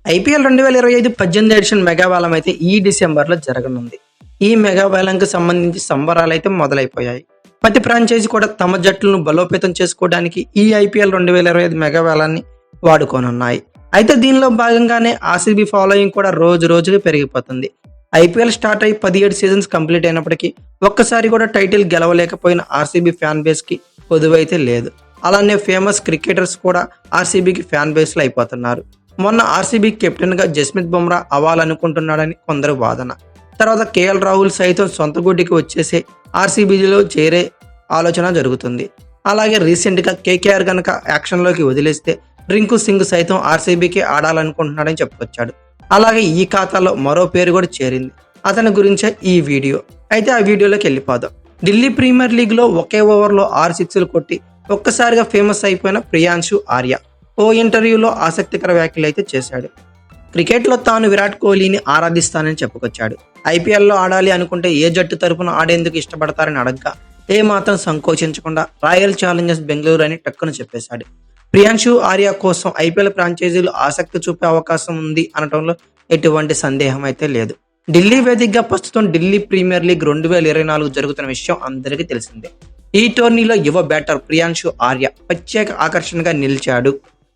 IPL 2025 18 edition mega వేలం అయితే ఈ డిసెంబర్లో జరగనుంది. ఈ మెగా వేలంకి సంబంధించి సంబరాలైతే మొదలైపోయాయి. ప్రతి ఫ్రాంచైజీ కూడా తమ జట్లను బలోపేతం చేసుకోవడానికి ఈ ఐపీఎల్ 2025 మెగా వేలాన్ని వాడుకోనున్నాయి. అయితే దీనిలో భాగంగానే ఆర్సీబీ ఫాలోయింగ్ కూడా రోజు రోజుకి పెరిగిపోతుంది. ఐపీఎల్ స్టార్ట్ అయి 17 సీజన్స్ కంప్లీట్ అయినప్పటికీ ఒక్కసారి కూడా టైటిల్ గెలవలేకపోయిన ఆర్సీబీ ఫ్యాన్ బేస్ కి పొదువైతే లేదు. అలానే ఫేమస్ క్రికెటర్స్ కూడా ఆర్సీబీకి ఫ్యాన్ బేస్లో అయిపోతున్నారు. మొన్న ఆర్సీబీ కెప్టెన్ గా జస్మిత్ బుమ్రా అవ్వాలనుకుంటున్నాడని కొందరు వాదన. తర్వాత కేఎల్ రాహుల్ సైతం సొంత గుడ్డికి వచ్చేసే ఆర్సీబీలో చేరే ఆలోచన జరుగుతుంది. అలాగే రీసెంట్ గా కేకేఆర్ గనక యాక్షన్ లోకి వదిలేస్తే రింకు సింగ్ సైతం ఆర్సీబీకి ఆడాలనుకుంటున్నాడని చెప్పుకొచ్చాడు. అలాగే ఈ ఖాతాలో మరో పేరు కూడా చేరింది. అతని గురించే ఈ వీడియో. అయితే ఆ వీడియోలోకి వెళ్ళిపోదాం. ఢిల్లీ ప్రీమియర్ లీగ్ లో ఒకే ఓవర్లో 6 సిక్స్లు కొట్టి ఒక్కసారిగా ఫేమస్ అయిపోయిన ప్రియాంశు ఆర్య ఓ ఇంటర్వ్యూలో ఆసక్తికర వ్యాఖ్యలు అయితే చేశాడు. క్రికెట్లో తాను విరాట్ కోహ్లీని ఆరాధిస్తానని చెప్పుకొచ్చాడు. ఐపీఎల్లో ఆడాలి అనుకుంటే ఏ జట్టు తరపున ఆడేందుకు ఇష్టపడతారని అడగ్గా ఏ మాత్రం సంకోచించకుండా రాయల్ ఛాలెంజర్స్ బెంగళూరు అని టక్కున చెప్పేశాడు. ప్రియాంశు ఆర్య కోసం ఐపీఎల్ ఫ్రాంచైజీలు ఆసక్తి చూపే అవకాశం ఉంది అనటంలో ఎటువంటి సందేహం అయితే లేదు. ఢిల్లీ వేదికగా ప్రస్తుతం ఢిల్లీ ప్రీమియర్ లీగ్ 2024 జరుగుతున్న విషయం అందరికీ తెలిసిందే. ఈ టోర్నీలో యువ బ్యాటర్ ప్రియాంశు ఆర్య ప్రత్యేక ఆకర్షణగా నిలిచాడు.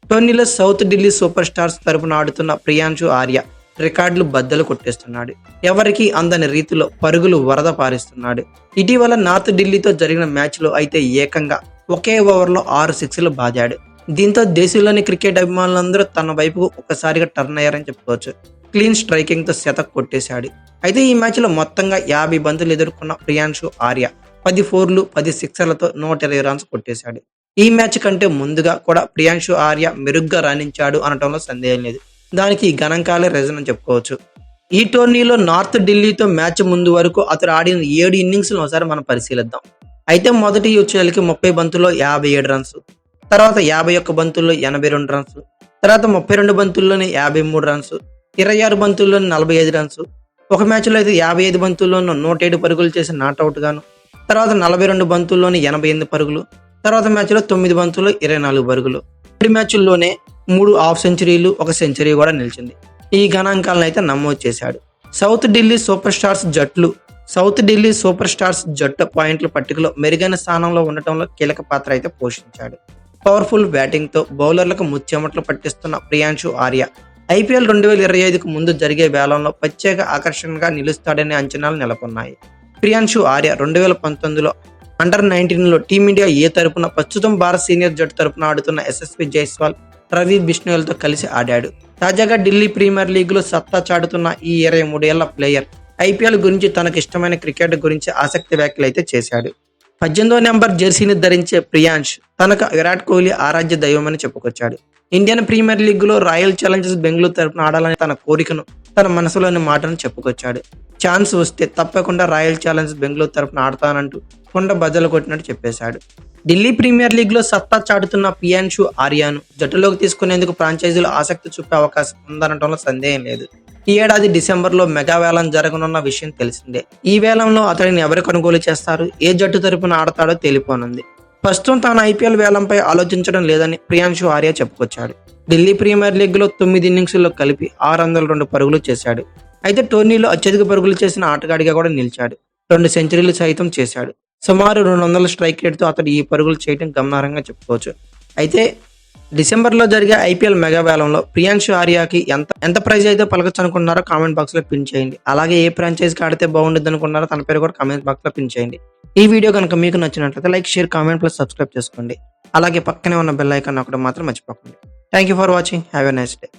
టోర్నీలో సౌత్ ఢిల్లీ సూపర్ స్టార్స్ తరపున ఆడుతున్న ప్రియాంశు ఆర్య రికార్డులు బద్దలు కొట్టేస్తున్నాడు. ఎవరికి అందని రీతిలో పరుగులు వరద పారిస్తున్నాడు. ఇటీవల నార్త్ ఢిల్లీతో జరిగిన మ్యాచ్లో అయితే ఏకంగా ఒకే ఓవర్లో 6 సిక్స్లు బాదాడు. దీంతో దేశంలోని క్రికెట్ అభిమానులందరూ తన వైపుకు ఒక్కసారిగా టర్న్ అయ్యారని చెప్పుకోవచ్చు. క్లీన్ స్ట్రైకింగ్ తో శతక్ కొట్టేశాడు. అయితే ఈ మ్యాచ్లో మొత్తంగా 50 బంతులు ఎదుర్కొన్న ప్రియాంశు ఆర్య 10 ఫోర్లు 10 సిక్సర్లతో 120 రన్స్ కొట్టేశాడు. ఈ మ్యాచ్ కంటే ముందుగా కూడా ప్రియాంశు ఆర్య మెరుగ్గా రాణించాడు అనటంలో సందేహం లేదు. దానికి ఈ గణాంకాలే రీజన్ అని చెప్పుకోవచ్చు. ఈ టోర్నీలో నార్త్ ఢిల్లీతో మ్యాచ్ ముందు వరకు అతను ఆడిన 7 ఇన్నింగ్స్ను ఒకసారి మనం పరిశీలిద్దాం. అయితే మొదటి వచ్చేసరికి 30 బంతుల్లో 57 రన్స్, తర్వాత 51 బంతుల్లో 82 రన్స్, తర్వాత 32 బంతుల్లోనే 53 రన్స్, 26 బంతుల్లోనే 45 రన్స్, ఒక మ్యాచ్లో అయితే 55 బంతుల్లోనూ 107 పరుగులు చేసి నాట్అవుట్ గాను, తర్వాత 42 బంతుల్లోని 88 పరుగులు, తర్వాత మ్యాచ్లో 9 బంతుల్లో 24 పరుగులు. 3 మ్యాచ్ల్లోనే 3 హాఫ్ సెంచరీలు, 1 సెంచరీ కూడా నిలిచింది. ఈ గణాంకాలను అయితే నమోదు చేశాడు. సౌత్ ఢిల్లీ సూపర్ స్టార్స్ జట్టు పాయింట్ల పట్టికలో మెరుగైన స్థానంలో ఉండటంలో కీలక పాత్ర అయితే పోషించాడు. పవర్ఫుల్ బ్యాటింగ్ తో బౌలర్లకు ముచ్చెమట్లు పట్టిస్తున్న ప్రియాంశు ఆర్య ఐపీఎల్ 2025కు ముందు జరిగే వేలంలో ప్రత్యేక ఆకర్షణగా నిలుస్తాడనే అంచనాలు నెలకొన్నాయి. ప్రియాంశు ఆర్య 2019లో అండర్-19లో టీమిండియా ఏ తరపున ప్రస్తుతం భారత్ సీనియర్ జట్టు తరపున ఆడుతున్న ఎస్ఎస్వి జైస్వాల్, రవి బిష్ణోయ్లతో కలిసి ఆడాడు. తాజాగా ఢిల్లీ ప్రీమియర్ లీగ్లో సత్తా చాటుతున్న ఈ 23 ఏళ్ల ప్లేయర్ ఐపీఎల్ గురించి తనకు ఇష్టమైన క్రికెట్ గురించి ఆసక్తి వ్యాఖ్యలు అయితే చేశాడు. 18వ నెంబర్ జెర్సీని ధరించే ప్రియాంశ్ తనకు విరాట్ కోహ్లీ ఆరాధ్య దైవమని చెప్పుకొచ్చాడు. ఇండియన్ ప్రీమియర్ లీగ్లో రాయల్ ఛాలెంజర్స్ బెంగళూరు తరపున ఆడాలని తన కోరికను, తన మనసులోని మాటను చెప్పుకొచ్చాడు. ఛాన్స్ వస్తే తప్పకుండా రాయల్ ఛాలెంజర్స్ బెంగళూరు తరపున ఆడతానంటూ కొండ బద్దలు కొట్టినట్టు చెప్పేశాడు. ఢిల్లీ ప్రీమియర్ లీగ్లో సత్తా చాటుతున్న ప్రియాంశు ఆర్యను జట్టులోకి తీసుకునేందుకు ఫ్రాంచైజీలు ఆసక్తి చూపే అవకాశం ఉందనటంలో సందేహం లేదు. ఈ ఏడాది డిసెంబర్లో మెగా వేలం జరగనున్న విషయం తెలిసిందే. ఈ వేలంలో అతడిని ఎవరు కొనుగోలు చేస్తారు, ఏ జట్టు తరపున ఆడతాడో తేలిపోనుంది. ప్రస్తుతం తాను ఐపీఎల్ వేలంపై ఆలోచించడం లేదని ప్రియాంశు ఆర్య చెప్పుకొచ్చాడు. ఢిల్లీ ప్రీమియర్ లీగ్లో 9 ఇన్నింగ్స్లో కలిపి 602 పరుగులు చేశాడు. అయితే టోర్నీలో అత్యధిక పరుగులు చేసిన ఆటగాడిగా కూడా నిలిచాడు. 2 సెంచరీలు సైతం చేశాడు. సుమారు 200 స్ట్రైక్ రేట్తో అతడు ఈ పరుగులు చేయడం గమనార్హంగా చెప్పుకోవచ్చు. అయితే డిసెంబర్లో జరిగే ఐపీఎల్ మెగా వేలంలో ప్రియాంశు ఆర్యకి ఎంత ప్రైజ్ అయితే పలకచ్చు అనుకున్నారో కామెంట్ బాక్స్లో పిన్ చేయండి. అలాగే ఏ ఫ్రాంచైజీకి ఆడితే బాగుంటుంది అనుకున్నారో తన పేరు కూడా కామెంట్ బాక్స్లో పిన్ చేయండి. ఈ వీడియో కనుక మీకు నచ్చినట్లయితే like, share, comment plus subscribe చేసుకోండి. అలాగే పక్కనే ఉన్న బెల్ ఐకాన్ ఒకటి మాత్రం మర్చిపోకండి. Thank you for watching. Have a nice day.